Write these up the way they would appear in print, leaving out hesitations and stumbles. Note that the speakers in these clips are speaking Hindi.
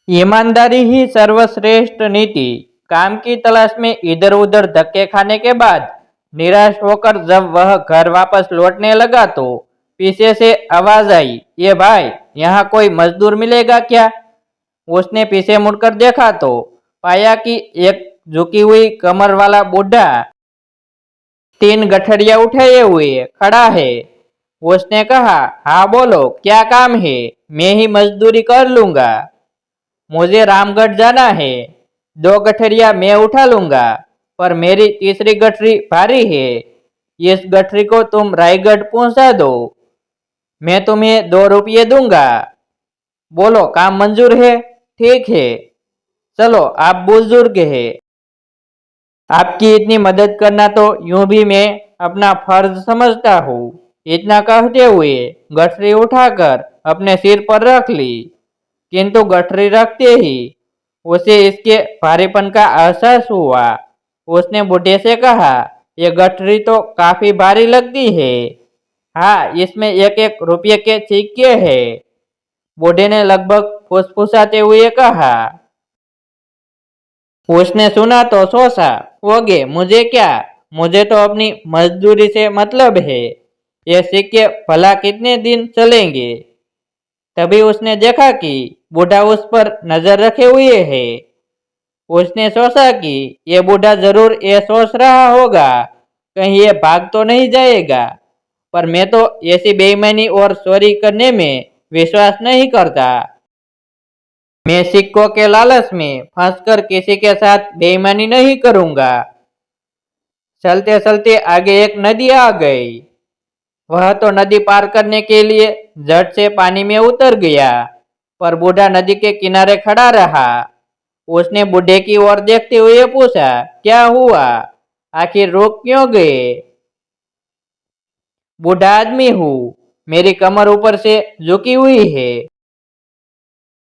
ईमानदारी ही सर्वश्रेष्ठ नीति। काम की तलाश में इधर उधर धक्के खाने के बाद निराश होकर जब वह घर वापस लौटने लगा तो पीछे से आवाज आई, ये भाई, यहाँ कोई मजदूर मिलेगा क्या? उसने पीछे मुड़कर देखा तो पाया कि एक झुकी हुई कमर वाला बूढ़ा 3 गठरिया उठाए हुए खड़ा है। उसने कहा, हाँ बोलो, क्या काम है? मैं ही मजदूरी कर लूंगा। मुझे रामगढ़ जाना है। 2 गठरिया मैं उठा लूंगा, पर मेरी तीसरी गठरी भारी है। इस गठरी को तुम रायगढ़ पहुंचा दो। मैं तुम्हें 2 रुपये दूंगा। बोलो, काम मंजूर है? ठीक है, चलो, आप बुजुर्ग है, आपकी इतनी मदद करना तो यूं भी मैं अपना फर्ज समझता हूँ। इतना कहते हुए गठरी उठाकर अपने सिर पर रख ली, किंतु गठरी रखते ही उसे इसके भारीपन का एहसास हुआ। उसने बूढ़े से कहा, ये गठरी तो काफी भारी लगती है। हाँ, इसमें 1-1 रुपये के सिक्के हैं। बूढ़े ने लगभग फुसफुसाते हुए कहा। उसने सुना तो सोचा, होगे, मुझे क्या, मुझे तो अपनी मजदूरी से मतलब है। ये सिक्के भला कितने दिन चलेंगे? तभी उसने देखा कि बूढ़ा उस पर नजर रखे हुए है। उसने सोचा कि ये बूढ़ा जरूर ये सोच रहा होगा, कहीं ये भाग तो नहीं जाएगा। पर मैं तो ऐसी बेईमानी और चोरी करने में विश्वास नहीं करता। मैं सिक्कों के लालच में फंसकर किसी के साथ बेईमानी नहीं करूंगा। चलते चलते आगे एक नदी आ गई। वह तो नदी पार करने के लिए झट से पानी में उतर गया, पर बूढ़ा नदी के किनारे खड़ा रहा। उसने बूढ़े की ओर देखते हुए पूछा, क्या हुआ? आखिर रुक क्यों गए? बूढ़ा आदमी हूँ, मेरी कमर ऊपर से झुकी हुई है।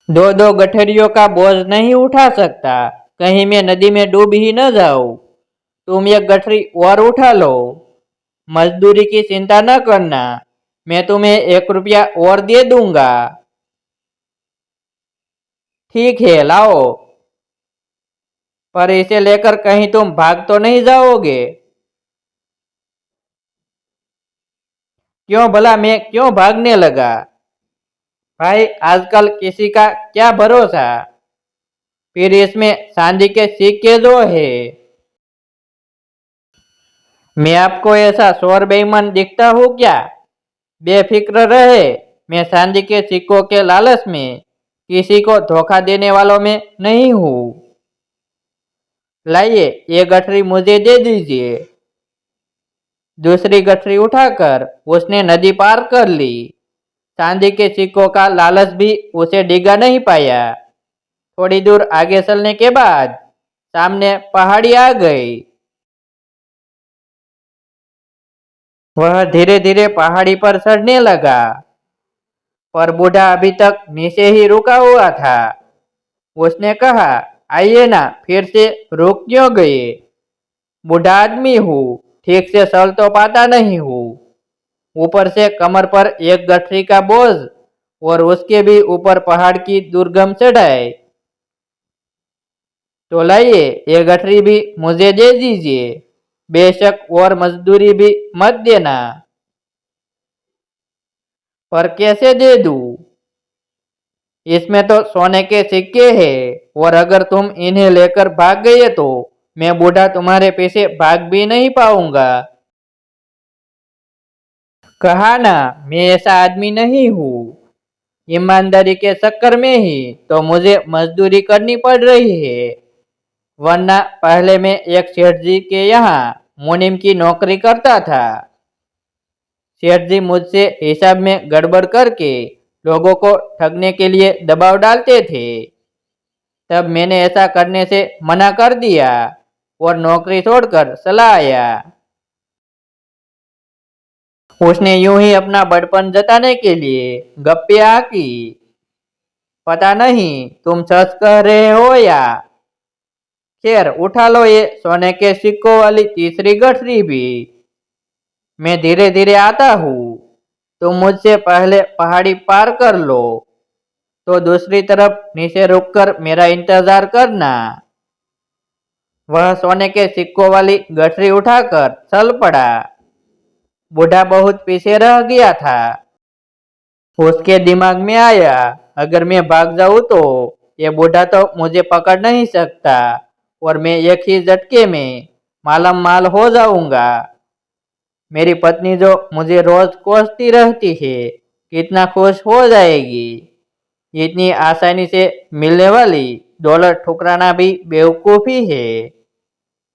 2-2 गठरियों का बोझ नहीं उठा सकता, कहीं मैं नदी में डूब ही न जाऊं। तुम एक गठरी और उठा लो। मजदूरी की चिंता न करना, मैं तुम्हें 1 रुपया और दे दूंगा। ठीक है, लाओ, पर इसे लेकर कहीं तुम भाग तो नहीं जाओगे? क्यों भला, मैं क्यों भागने लगा? भाई, आजकल किसी का क्या भरोसा? फिर इसमें चांदी के सिक्के जो है। मैं आपको ऐसा चोर बेईमान दिखता हूँ क्या? बेफिक्र रहे, मैं चांदी के सिक्कों के लालच में किसी को धोखा देने वालों में नहीं हूँ। लाइए, ये गठरी मुझे दे दीजिए। दूसरी गठरी उठाकर उसने नदी पार कर ली। चांदी के सिक्कों का लालच भी उसे डिगा नहीं पाया। थोड़ी दूर आगे चलने के बाद सामने पहाड़ी आ गई। वह धीरे धीरे पहाड़ी पर चढ़ने लगा, पर बूढ़ा अभी तक नीचे ही रुका हुआ था। उसने कहा, आइए ना, फिर से रुक क्यों गए? बूढ़ा आदमी हूँ, ठीक से चल तो पाता नहीं हूँ। ऊपर से कमर पर एक गठरी का बोझ और उसके भी ऊपर पहाड़ की दुर्गम चढ़ाई। तो लाइए, ये गठरी भी मुझे दे दीजिए। बेशक और मजदूरी भी मत देना। पर कैसे दे दूं? इसमें तो सोने के सिक्के हैं, और अगर तुम इन्हें लेकर भाग गए तो मैं बूढ़ा तुम्हारे पीछे भाग भी नहीं पाऊंगा। कहा ना, मैं ऐसा आदमी नहीं हूँ। ईमानदारी के चक्कर में ही तो मुझे मजदूरी करनी पड़ रही है, वरना पहले मैं एक सेठ जी के यहाँ मुनीम की नौकरी करता था। सेठ जी मुझसे हिसाब में गड़बड़ करके लोगों को ठगने के लिए दबाव डालते थे। तब मैंने ऐसा करने से मना कर दिया और नौकरी छोड़कर चला आया। उसने यूं ही अपना बड़पन जताने के लिए गप्पियां की। पता नहीं तुम सच कह रहे हो या। खैर, उठा लो ये सोने के सिक्कों वाली तीसरी गठरी भी। मैं धीरे धीरे आता हूँ, तुम मुझसे पहले पहाड़ी पार कर लो। तो दूसरी तरफ नीचे रुककर मेरा इंतजार करना। वह सोने के सिक्कों वाली गठरी उठाकर चल पड़ा। बूढ़ा बहुत पीछे रह गया था। उसके दिमाग में आया, अगर मैं भाग जाऊं तो ये बूढ़ा तो मुझे पकड़ नहीं सकता और मैं एक ही झटके में मालम माल हो जाऊंगा। मेरी पत्नी जो मुझे रोज कोसती रहती है, कितना खुश हो जाएगी। इतनी आसानी से मिलने वाली दौलत ठुकराना भी बेवकूफी है।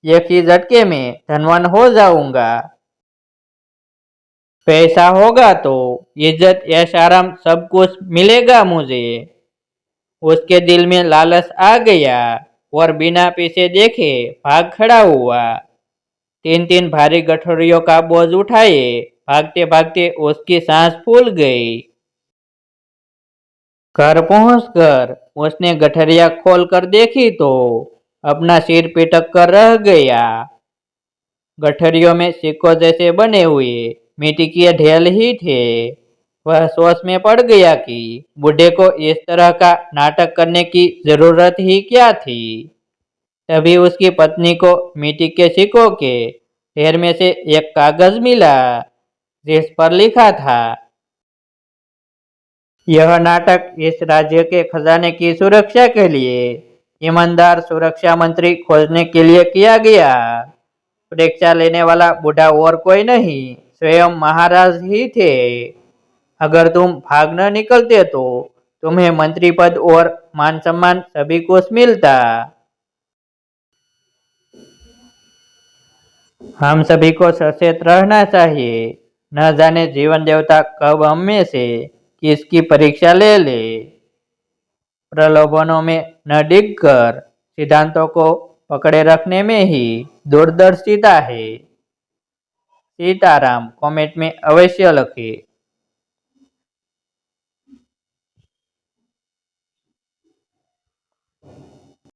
एक ही झटके में धनवान हो जाऊंगा। पैसा होगा तो इज्जत यश आराम सब कुछ मिलेगा मुझे। उसके दिल में लालच आ गया और बिना पीछे देखे भाग खड़ा हुआ। तीन तीन भारी गठरियों का बोझ उठाए भागते भागते उसकी सांस फूल गई। घर पहुंचकर उसने गठरिया खोल कर देखी तो अपना सिर पिटक कर रह गया। गठरियों में सिक्कों जैसे बने हुए मिट्टी के ढेल ही थे। वह सोच में पड़ गया कि बूढ़े को इस तरह का नाटक करने की जरूरत ही क्या थी। तभी उसकी पत्नी को मिट्टी के सिक्कों के ढेर में से एक कागज मिला, जिस पर लिखा था, यह नाटक इस राज्य के खजाने की सुरक्षा के लिए ईमानदार सुरक्षा मंत्री खोजने के लिए किया गया। परीक्षा लेने वाला बूढ़ा और कोई नहीं, स्वयं महाराज ही थे। अगर तुम भाग न निकलते तो तुम्हें मंत्री पद और मान सम्मान सभी कुछ मिलता। हम सभी को सचेत रहना चाहिए। न जाने जीवन देवता कब हम में से किसकी परीक्षा ले ले। प्रलोभनों में न डिगकर सिद्धांतों को पकड़े रखने में ही दूरदर्शिता है। सीताराम कमेंट में अवश्य लिखें।